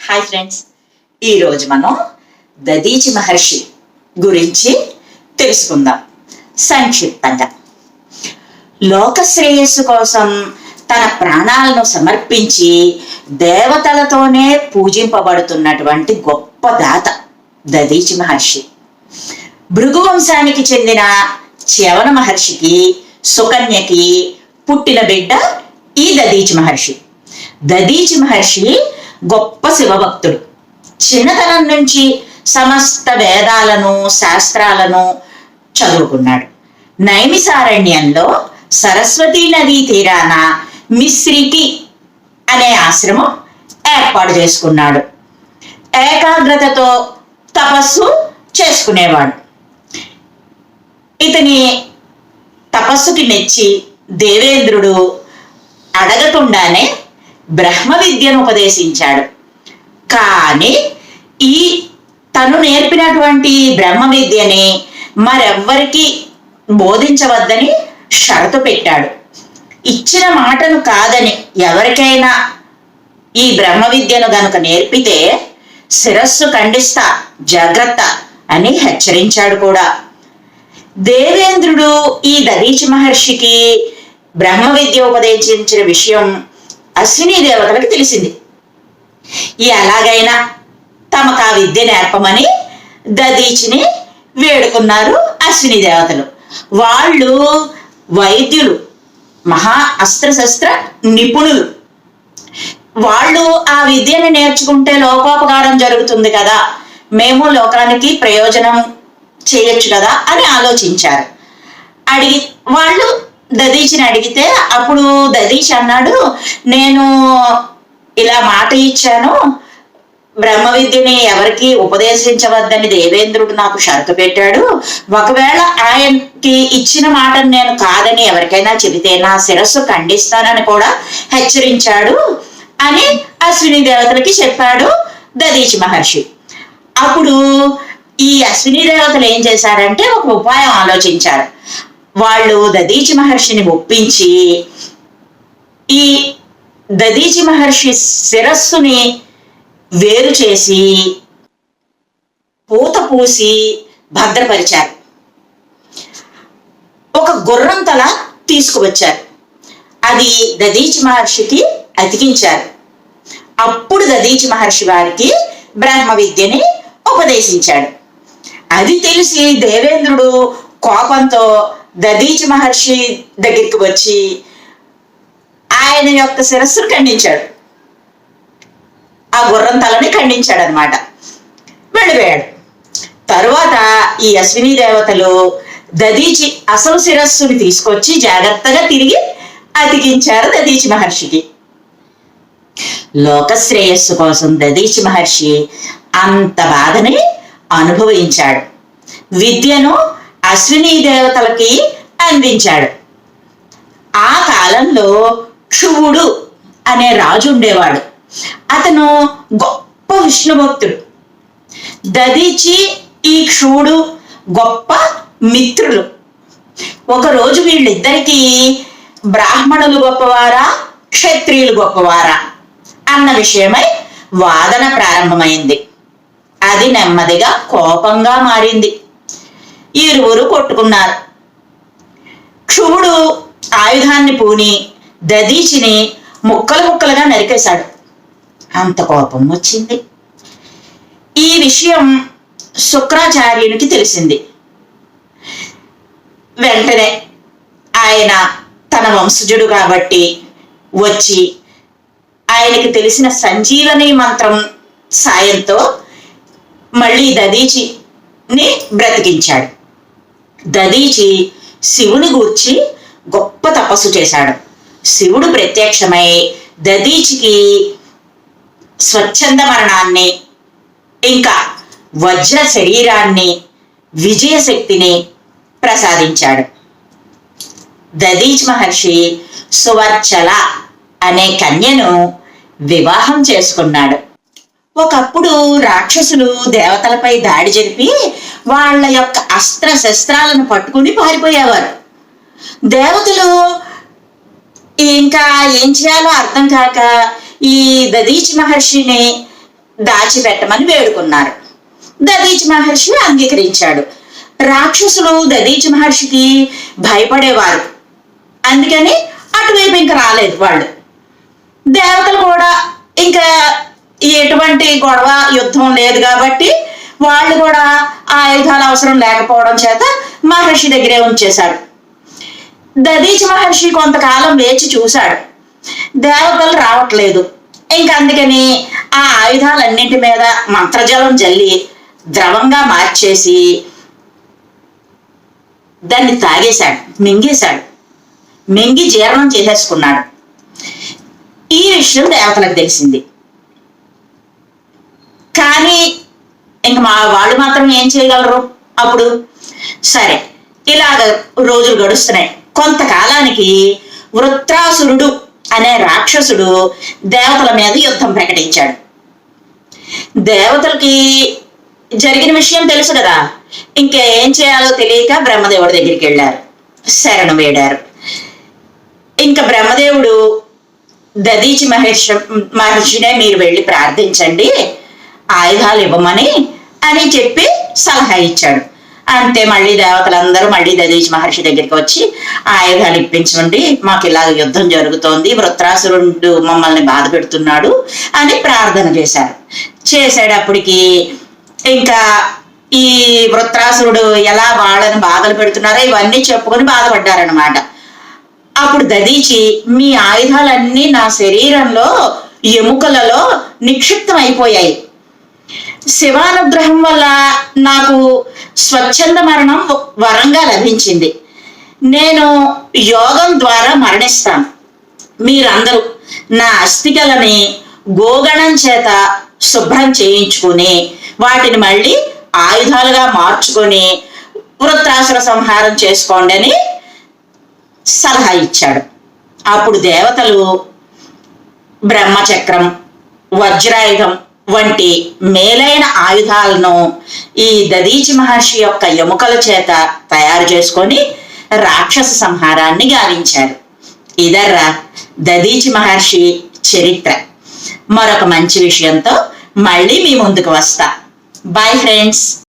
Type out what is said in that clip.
Hi friends, ఈరోజు మనం దదీచి మహర్షి గురించి తెలుసుకుందాం. సంక్షిప్తంగా, లోక శ్రేయస్సు కోసం తన ప్రాణాలను సమర్పించి దేవతలతోనే పూజింపబడుతున్నటువంటి గొప్ప దాత దదీచి మహర్షి. భృగు వంశానికి చెందిన చ్యవన మహర్షికి సుకన్యకి పుట్టిన బిడ్డ ఈ దదీచి మహర్షి. దదీచి మహర్షి గొప్ప శివభక్తుడు. చిన్నతనం నుంచి సమస్త వేదాలను శాస్త్రాలను చదువుకున్నాడు. నైమిసారణ్యంలో సరస్వతీ నదీ తీరాన మిశ్రికి అనే ఆశ్రమం ఏర్పాటు చేసుకున్నాడు. ఏకాగ్రతతో తపస్సు చేసుకునేవాడు. ఇతని తపస్సుకి మెచ్చి దేవేంద్రుడు అడగకుండానే బ్రహ్మ విద్యను ఉపదేశించాడు. కానీ తను నేర్పినటువంటి బ్రహ్మ విద్యని మరెవ్వరికి బోధించవద్దని షరతు పెట్టాడు. ఇచ్చిన మాటను కాదని ఎవరికైనా ఈ బ్రహ్మ విద్యను గనుక నేర్పితే శిరస్సు ఖండిస్తా, జాగ్రత్త అని హెచ్చరించాడు కూడా. దేవేంద్రుడు ఈ దదీచి మహర్షికి బ్రహ్మ విద్య ఉపదేశించిన విషయం అశ్విని దేవతలకు తెలిసింది. ఎలాగైనా తమకు ఆ విద్య నేర్పమని దదీచిని వేడుకున్నారు అశ్విని దేవతలు. వాళ్ళు వైద్యులు, మహా అస్త్రశస్త్ర నిపుణులు. వాళ్ళు ఆ విద్యను నేర్చుకుంటే లోకోపకారం జరుగుతుంది కదా, మేము లోకానికి ప్రయోజనం చేయొచ్చు కదా అని ఆలోచించారు. వాళ్ళు దదీచిని అడిగితే అప్పుడు దదీచి అన్నాడు, నేను ఇలా మాట ఇచ్చాను, బ్రహ్మ విద్యని ఎవరికి ఉపదేశించవద్దని దేవేంద్రుడు నాకు షరతు పెట్టాడు. ఒకవేళ ఆయనకి ఇచ్చిన మాటను నేను కాదని ఎవరికైనా చెబితే నా శిరస్సు ఖండిస్తానని కూడా హెచ్చరించాడు అని అశ్విని దేవతలకి చెప్పాడు దదీచి మహర్షి. అప్పుడు ఈ అశ్విని దేవతలు ఏం చేశారంటే ఒక ఉపాయం ఆలోచించారు. వాళ్ళు దదీచి మహర్షిని ఒప్పించి ఈ దదీచి మహర్షి శిరస్సుని వేరు చేసి పూత పూసి భద్రపరిచారు. ఒక గుర్రం తల తీసుకువచ్చారు. అది దదీచి మహర్షికి అతికించారు. అప్పుడు దదీచి మహర్షి వారికి బ్రహ్మ విద్యని ఉపదేశించాడు. అది తెలిసి దేవేంద్రుడు కోపంతో దదీచి మహర్షి దగ్గరికి వచ్చి ఆయన యొక్క శిరస్సును ఖండించాడు. ఆ గుర్రం తలని ఖండించాడు అనమాట. వెళ్ళిపోయాడు. తరువాత ఈ అశ్విని దేవతలు దదీచి అసలు శిరస్సుని తీసుకొచ్చి జాగ్రత్తగా తిరిగి అతికించారు దదీచి మహర్షికి. లోక శ్రేయస్సు కోసం దదీచి మహర్షి అంత బాధని అనుభవించాడు. విద్యను అశ్విని దేవతలకి అందించాడు. ఆ కాలంలో క్షువుడు అనే రాజు ఉండేవాడు. అతను గొప్ప విష్ణు భక్తుడు. దదీచి ఈ క్షువుడు గొప్ప మిత్రులు. ఒకరోజు వీళ్ళిద్దరికీ బ్రాహ్మణులు గొప్పవారా, క్షత్రియులు గొప్పవారా అన్న విషయమై వాదన ప్రారంభమైంది. అది నెమ్మదిగా కోపంగా మారింది. ఇరువురు కొట్టుకున్నారు. క్షువుడు ఆయుధాన్ని పూని దదీచిని ముక్కలు ముక్కలుగా నరికేశాడు. అంత కోపం వచ్చింది. ఈ విషయం శుక్రాచార్యునికి తెలిసింది. వెంటనే ఆయన తన వంశజుడు కాబట్టి వచ్చి ఆయనకి తెలిసిన సంజీవని మంత్రం సాయంతో మళ్ళీ దదీచిని బ్రతికించాడు. దదీచి శివుని గూర్చి గొప్ప తపస్సు చేశాడు. శివుడు ప్రత్యక్షమై దదీచికి స్వచ్ఛంద మరణాన్ని, ఇంకా వజ్ర శరీరాన్ని, విజయశక్తిని ప్రసాదించాడు. దదీచి మహర్షి సువర్చల అనే కన్యను వివాహం చేసుకున్నాడు. ఒకప్పుడు రాక్షసులు దేవతలపై దాడి జరిపి వాళ్ళ యొక్క అస్త్ర శస్త్రాలను పట్టుకుని పారిపోయేవారు. దేవతలు ఇంకా ఏం చేయాలో అర్థం కాక ఈ దదీచి మహర్షిని దాచిపెట్టమని వేడుకున్నారు. దధీచి మహర్షి అంగీకరించాడు. రాక్షసులు దధీచి మహర్షికి భయపడేవారు, అందుకని అటువైపు ఇంకా రాలేదు వాళ్ళు. దేవతలు కూడా ఇంకా ఎటువంటి గొడవ యుద్ధం లేదు కాబట్టి వాళ్ళు కూడా ఆయుధాలు అవసరం లేకపోవడం చేత మహర్షి దగ్గరే ఉంచేశారు. దధీచి మహర్షి కొంతకాలం వేచి చూశాడు, దేవతలు రావట్లేదు. ఇంకా అందుకని ఆ ఆయుధాలన్నింటి మీద మంత్రజలం జల్లి ద్రవంగా మార్చేసి దాన్ని తాగేశాడు, మింగేశాడు, మింగి జీర్ణం చేసేసుకున్నాడు. ఈ విషయం దేవతలకు తెలిసింది. కానీ ఇంక వాళ్ళు మాత్రం ఏం చేయగలరు అప్పుడు? సరే, ఇలాగ రోజులు గడుస్తున్నాయి. కొంతకాలానికి వృత్రాసురుడు అనే రాక్షసుడు దేవతల మీద యుద్ధం ప్రకటించాడు. దేవతలకి జరిగిన విషయం తెలుసు కదా, ఇంకేం చేయాలో తెలియక బ్రహ్మదేవుడి దగ్గరికి వెళ్ళారు, శరణు వేడారు. ఇంకా బ్రహ్మదేవుడు దధీచి మహర్షినే మీరు వెళ్ళి ప్రార్థించండి, ఆయుధాలు ఇవ్వమని అని చెప్పి సలహా ఇచ్చాడు. అంతే, మళ్ళీ దేవతలందరూ మళ్ళీ దధీచి మహర్షి దగ్గరికి వచ్చి ఆయుధాలు ఇప్పించండి, మాకు ఇలాగ యుద్ధం జరుగుతోంది, వృత్రాసురుడు మమ్మల్ని బాధ పెడుతున్నాడు అని ప్రార్థన చేశారు. చేసేటప్పటికి ఇంకా ఈ వృత్రాసురుడు ఎలా వాళ్ళని బాధలు పెడుతున్నారో ఇవన్నీ చెప్పుకొని బాధపడ్డారనమాట. అప్పుడు దధీచి, మీ ఆయుధాలన్నీ నా శరీరంలో ఎముకలలో నిక్షిప్తం అయిపోయాయి. శివానుగ్రహం వల్ల నాకు స్వచ్ఛంద మరణం వరంగా లభించింది. నేను యోగం ద్వారా మరణిస్తాను. మీరందరూ నా అస్థికలని గోగణం చేత శుభ్రం చేయించుకుని వాటిని మళ్ళీ ఆయుధాలుగా మార్చుకొని వృత్రాసుర సంహారం చేసుకోండి అని సలహా ఇచ్చాడు. అప్పుడు దేవతలు బ్రహ్మచక్రం, వజ్రాయుధం వంటి మేలైన ఆయుధాలను ఈ దధీచి మహర్షి యొక్క ఎముకల చేత తయారు చేసుకొని రాక్షస సంహారాన్ని గావించారు. ఇదర్రా దధీచి మహర్షి చరిత్ర. మరొక మంచి విషయంతో మళ్ళీ మీ ముందుకు వస్తా. Bye friends.